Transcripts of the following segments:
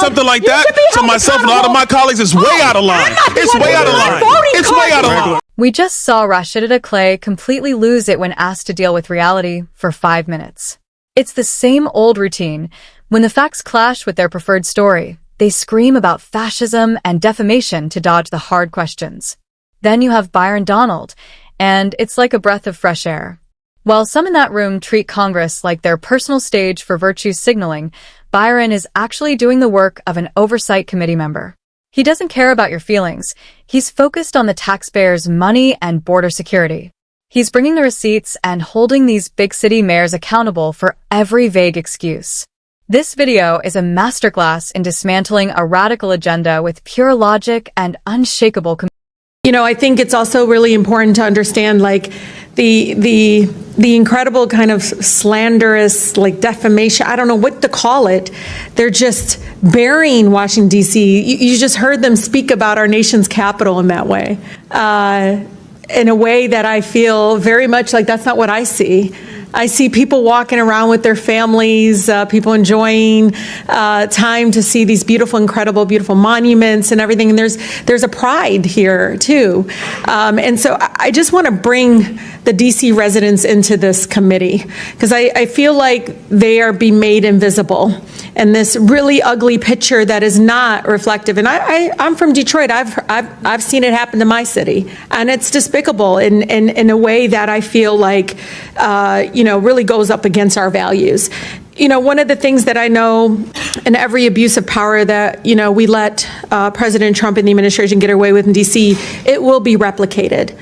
something like that to myself and a lot of my colleagues is way out of line. It's way out of line. It's way out of line. We just saw Rashida Tlaib completely lose it when asked to deal with reality for 5 minutes. It's the same old routine. When the facts clash with their preferred story, they scream about fascism and defamation to dodge the hard questions. Then you have Byron Donalds, and it's like a breath of fresh air. While some in that room treat Congress like their personal stage for virtue signaling, Byron is actually doing the work of an oversight committee member. He doesn't care about your feelings. He's focused on the taxpayers' money and border security. He's bringing the receipts and holding these big city mayors accountable for every vague excuse. This video is a masterclass in dismantling a radical agenda with pure logic and unshakable commitment. You know, I think it's also really important to understand, like, the incredible kind of slanderous, like, defamation. I don't know what to call it. They're just burying Washington, D.C. You just heard them speak about our nation's capital in that way, in a way that I feel very much like that's not what I see. I see people walking around with their families, people enjoying time to see these beautiful, incredible, beautiful monuments and everything. And there's a pride here too. And so I just want to bring the DC residents into this committee because I feel like they are being made invisible in this really ugly picture that is not reflective. And I'm from Detroit. I've seen it happen to my city, and it's despicable in a way that I feel like really goes up against our values. You know, one of the things that I know in every abuse of power that, we let President Trump and the administration get away with in D.C., it will be replicated.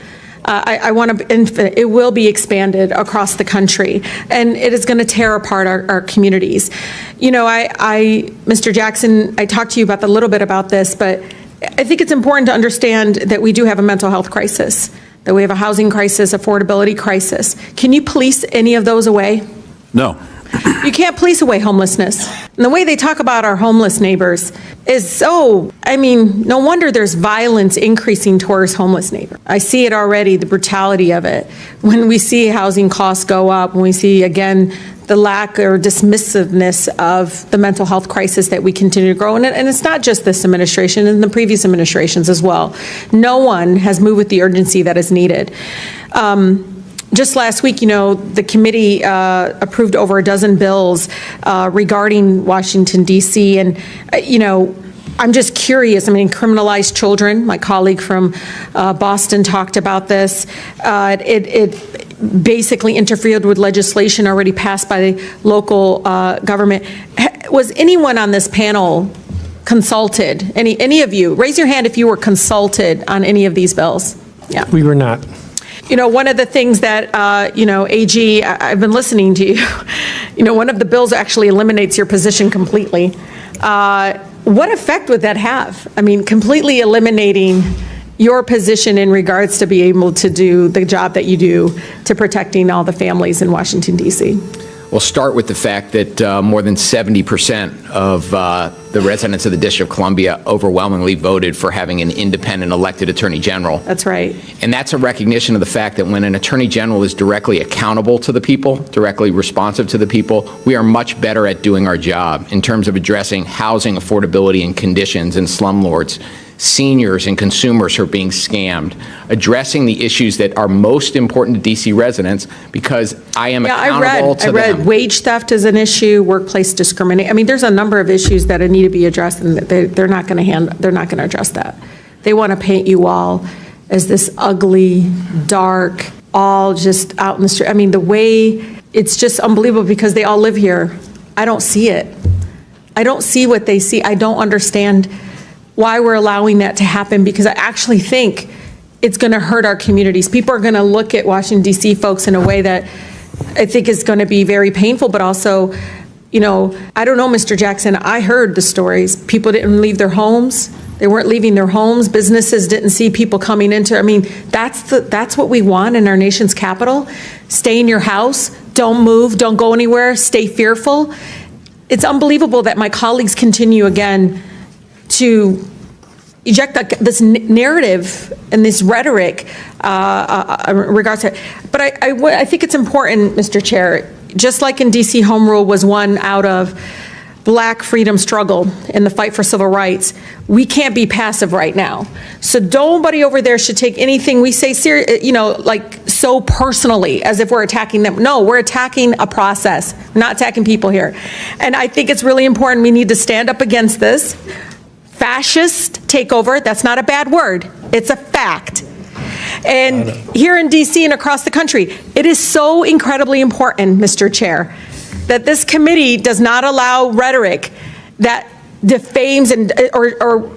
It will be expanded across the country, and it is going to tear apart our communities. Mr. Jackson, I talked to you about a little bit about this, but I think it's important to understand that we do have a mental health crisis, that we have a housing crisis, affordability crisis. Can you police any of those away? No. You can't police away homelessness. And the way they talk about our homeless neighbors is no wonder there's violence increasing towards homeless neighbors. I see it already, the brutality of it. When we see housing costs go up, when we see, again, the lack or dismissiveness of the mental health crisis that we continue to grow. And it's not just this administration, and the previous administrations as well. No one has moved with the urgency that is needed. Just last week, the committee approved over a dozen bills regarding Washington, D.C. And, I'm just curious. Criminalized children. My colleague from Boston talked about this. It basically interfered with legislation already passed by the local government. Was anyone on this panel consulted? Any of you? Raise your hand if you were consulted on any of these bills. Yeah. We were not. One of the things that, AG, I've been listening to you. One of the bills actually eliminates your position completely. What effect would that have? Completely eliminating your position in regards to be able to do the job that you do to protecting all the families in Washington, D.C. We'll start with the fact that more than 70% of the residents of the District of Columbia overwhelmingly voted for having an independent elected attorney general. That's right. And that's a recognition of the fact that when an attorney general is directly accountable to the people, directly responsive to the people, we are much better at doing our job in terms of addressing housing affordability and conditions in slumlords, seniors and consumers who are being scammed, addressing the issues that are most important to D.C. residents, because I am accountable to them. I read wage theft is an issue, workplace discrimination. There's a number of issues that need to be addressed, and they're not going to address that. They want to paint you all as this ugly, dark, all just out in the street. The way it's just unbelievable because they all live here. I don't see it. I don't see what they see. I don't understand why we're allowing that to happen, because I actually think it's going to hurt our communities. People are going to look at Washington, D.C. folks in a way that I think is going to be very painful, but also, I don't know, Mr. Jackson, I heard the stories. People didn't leave their homes. They weren't leaving their homes. Businesses didn't see people coming into, that's what we want in our nation's capital. Stay in your house, don't move, don't go anywhere, stay fearful. It's unbelievable that my colleagues continue again to eject this narrative and this rhetoric in regards to it. But I think it's important, Mr. Chair, just like in D.C. Home Rule was one out of Black freedom struggle in the fight for civil rights, we can't be passive right now. So nobody over there should take anything we say like so personally as if we're attacking them. No, we're attacking a process, not attacking people here. And I think it's really important. We need to stand up against this fascist takeover. That's not a bad word. It's a fact. And here in DC and across the country, it is so incredibly important, Mr. Chair, that this committee does not allow rhetoric that defames and or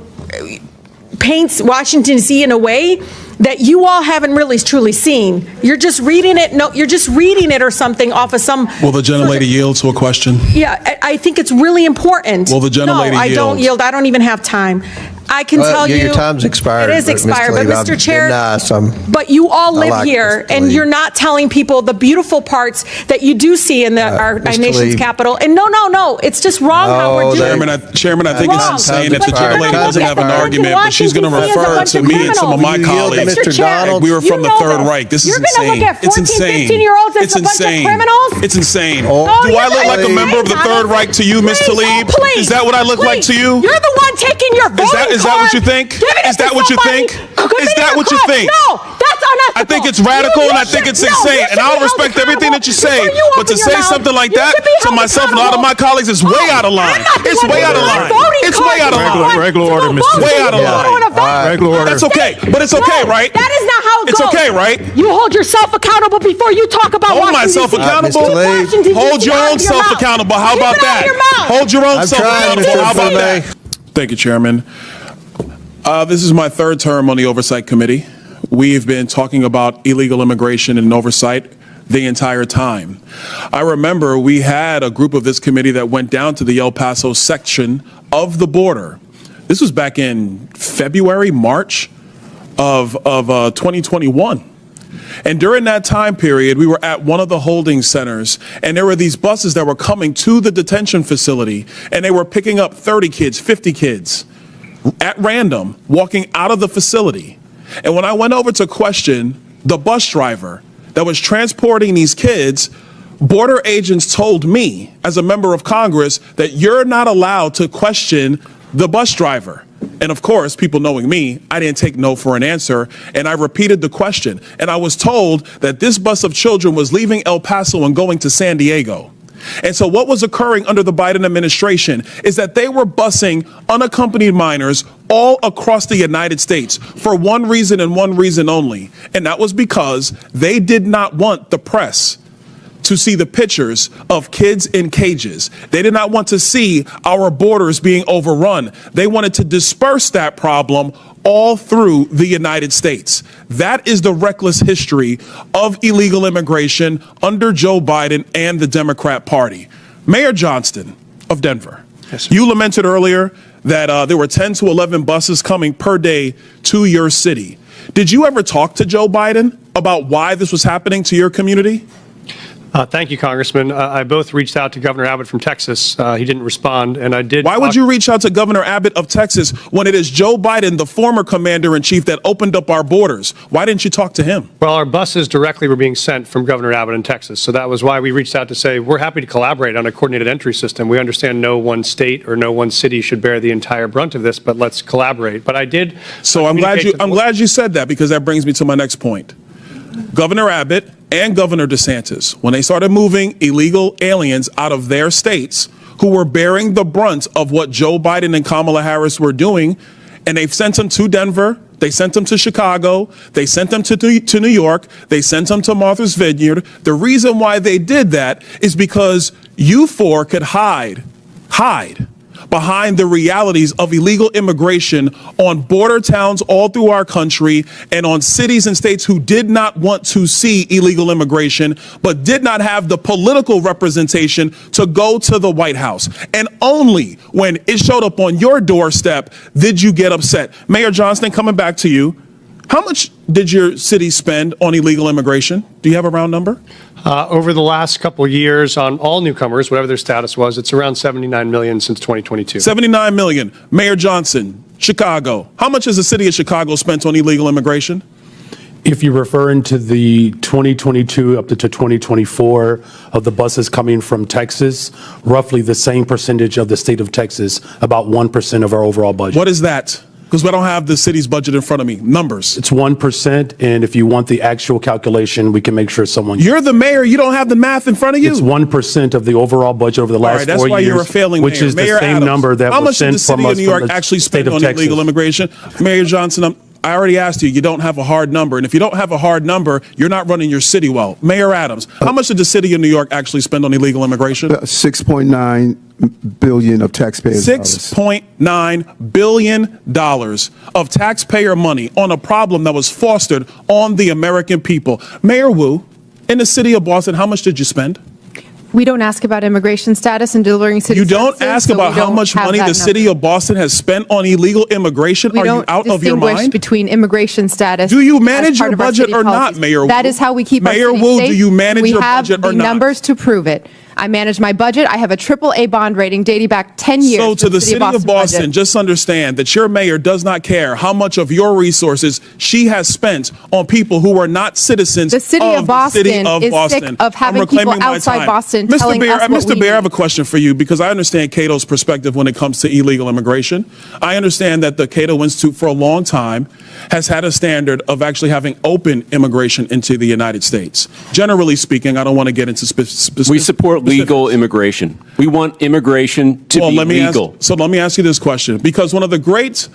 paints Washington D.C. in a way that you all haven't really truly seen. You're just reading it. No, you're just reading it or something off of some. Will the gentlelady yield to a question? Yeah, I think it's really important. Will the gentlelady yield? No, I don't yield. I don't even have time. I can tell you. Your time's expired. It is expired, but Mr. Chair, nice. but you all live here, and you're not telling people the beautiful parts that you do see in our nation's capital. And no, it's just wrong how we're doing it. Chairman, I think it's insane that the gentlelady doesn't have an argument, but she's going to refer to me and some of my colleagues. Mr. Donalds, we were from the Third Reich. This is insane. It's insane. 15-year-olds as It's a bunch of insane. criminals? It's insane. Oh, Do I look like a member of the Third Reich to you, Ms. Tlaib? Is that what I look like to you? You're the one taking your voting card. Is that what you think? Is that what you think? Is that what you think? No, that's unethical. I think it's radical and I think it's insane. And I'll respect everything that you say. But to say something like that to myself and a lot of my colleagues is way out of line. It's way out of line. It's way out of line. Regular order, Mr. Way out of line. Regular order. That's okay. But it's okay, right? That is not how it goes. It's okay, right? You hold yourself accountable before you talk about Hold myself accountable. Hold your own self accountable. How about that? Hold your own self accountable. How about that? Thank you, Chairman. This is my third term on the Oversight Committee. We've been talking about illegal immigration and oversight the entire time. I remember we had a group of this committee that went down to the El Paso section of the border. This was back in February, March of 2021. And during that time period, we were at one of the holding centers, and there were these buses that were coming to the detention facility, and they were picking up 30 kids, 50 kids at random, walking out of the facility. And when I went over to question the bus driver that was transporting these kids, border agents told me, as a member of Congress, that you're not allowed to question the bus driver. And of course, people knowing me, I didn't take no for an answer, and I repeated the question. And I was told that this bus of children was leaving El Paso and going to San Diego. And so what was occurring under the Biden administration is that they were busing unaccompanied minors all across the United States for one reason and one reason only. And that was because they did not want the press to see the pictures of kids in cages. They did not want to see our borders being overrun. They wanted to disperse that problem all through the United States. That is the reckless history of illegal immigration under Joe Biden and the Democrat Party. Mayor Johnston of Denver, you lamented earlier that there were 10 to 11 buses coming per day to your city. Did you ever talk to Joe Biden about why this was happening to your community? Thank you, Congressman. I both reached out to Governor Abbott from Texas. He didn't respond, and I did. Why would you reach out to Governor Abbott of Texas when it is Joe Biden, the former commander-in-chief, that opened up our borders? Why didn't you talk to him? Well, our buses directly were being sent from Governor Abbott in Texas, so that was why we reached out to say we're happy to collaborate on a coordinated entry system. We understand no one state or no one city should bear the entire brunt of this, but let's collaborate. But I did. So I'm glad you said that, because that brings me to my next point. Governor Abbott and Governor DeSantis, when they started moving illegal aliens out of their states who were bearing the brunt of what Joe Biden and Kamala Harris were doing, and they've sent them to Denver, they sent them to Chicago, they sent them to New York, they sent them to Martha's Vineyard. The reason why they did that is because you four could hide behind the realities of illegal immigration on border towns all through our country and on cities and states who did not want to see illegal immigration, but did not have the political representation to go to the White House. And only when it showed up on your doorstep did you get upset. Mayor Johnston, coming back to you, how much did your city spend on illegal immigration? Do you have a round number? Over the last couple of years on all newcomers, whatever their status was, it's around $79 million since 2022. $79 million. Mayor Johnson, Chicago. How much has the city of Chicago spent on illegal immigration? If you're referring to the 2022 up to 2024 of the buses coming from Texas, roughly the same percentage of the state of Texas, about 1% of our overall budget. What is that? Because we don't have the city's budget in front of me. Numbers. It's 1%, and if you want the actual calculation, we can make sure someone... You're the mayor. You don't have the math in front of you? It's 1% of the overall budget over the last 4 years. That's why you're a failing mayor. Which is Mayor the same Adams, number that how was much did the sent from city of us New from York the actually state spend of on Texas. illegal immigration? Mayor Johnson, I already asked you, you don't have a hard number. And if you don't have a hard number, you're not running your city well. Mayor Adams, how much did the city of New York actually spend on illegal immigration? $6.9 billion of taxpayers' dollars. $6.9 billion of taxpayer money on a problem that was fostered on the American people. Mayor Wu, in the city of Boston, how much did you spend? We don't ask about immigration status and delivering city You don't services, ask so about we how don't much have money that the city number. of Boston has spent on illegal immigration? We Are you don't out of your distinguish mind? between immigration status. Do you as manage part your of our budget city or not, policies. Mayor Wu? That is how we keep our Mayor city Wu, safe. do you manage we your have budget or the not? numbers to prove it. I manage my budget. I have a AAA bond rating dating back 10 years. So to the city of Boston, budget. just understand that your mayor does not care how much of your resources she has spent on people who are not citizens The city of Boston is sick of having people outside Boston telling us what Mr. we Bear, I need. have a question for you because I understand Cato's perspective when it comes to illegal immigration. I understand that the Cato Institute for a long time has had a standard of actually having open immigration into the United States. Generally speaking, I don't want to get into specifics. We support legal immigration. We want immigration to be legal. Let me ask you this question, because one of the great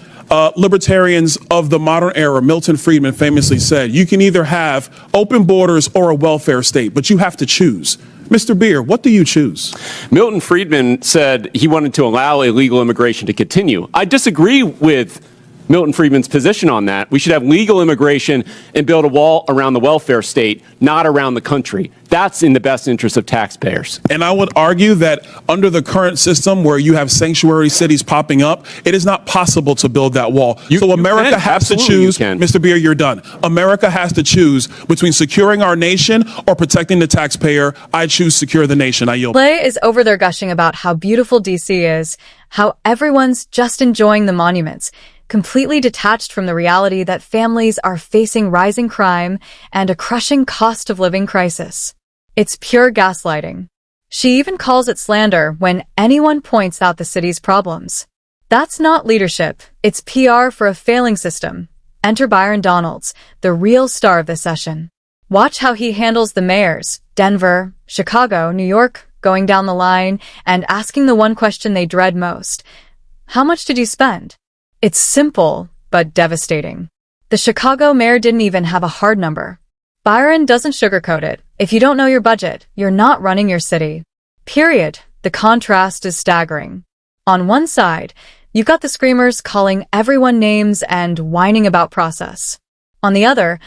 libertarians of the modern era, Milton Friedman, famously said, you can either have open borders or a welfare state, but you have to choose. Mr. Beer, what do you choose? Milton Friedman said he wanted to allow illegal immigration to continue. I disagree with Milton Friedman's position on that. We should have legal immigration and build a wall around the welfare state, not around the country. That's in the best interest of taxpayers. And I would argue that under the current system where you have sanctuary cities popping up, it is not possible to build that wall. So America has to choose. Mr. Beer, you're done. America has to choose between securing our nation or protecting the taxpayer. I choose secure the nation. I yield. Play is over there gushing about how beautiful DC is, how everyone's just enjoying the monuments, completely detached from the reality that families are facing rising crime and a crushing cost of living crisis. It's pure gaslighting. She even calls it slander when anyone points out the city's problems. That's not leadership. It's PR for a failing system. Enter Byron Donalds, the real star of this session. Watch how he handles the mayors, Denver, Chicago, New York, going down the line and asking the one question they dread most. How much did you spend? It's simple, but devastating. The Chicago mayor didn't even have a hard number. Byron doesn't sugarcoat it. If you don't know your budget, you're not running your city. Period. The contrast is staggering. On one side, you've got the screamers calling everyone names and whining about process. On the other,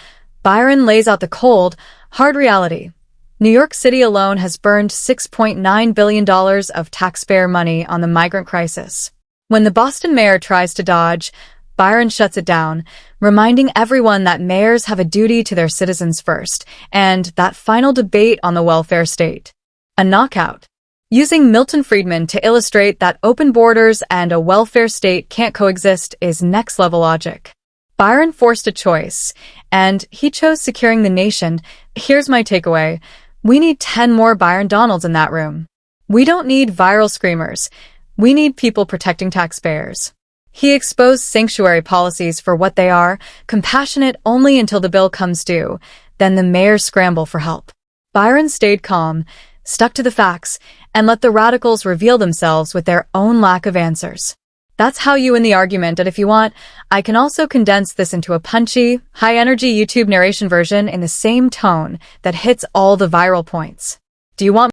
Byron lays out the cold, hard reality. New York City alone has burned $6.9 billion of taxpayer money on the migrant crisis. When the Boston mayor tries to dodge, Byron shuts it down, reminding everyone that mayors have a duty to their citizens first, and that final debate on the welfare state. A knockout. Using Milton Friedman to illustrate that open borders and a welfare state can't coexist is next-level logic. Byron forced a choice, and he chose securing the nation. Here's my takeaway. We need 10 more Byron Donalds in that room. We don't need viral screamers. We need people protecting taxpayers. He exposed sanctuary policies for what they are, compassionate only until the bill comes due, then the mayors scramble for help. Byron stayed calm, stuck to the facts, and let the radicals reveal themselves with their own lack of answers. That's how you win the argument, and if you want, I can also condense this into a punchy, high-energy YouTube narration version in the same tone that hits all the viral points. Do you want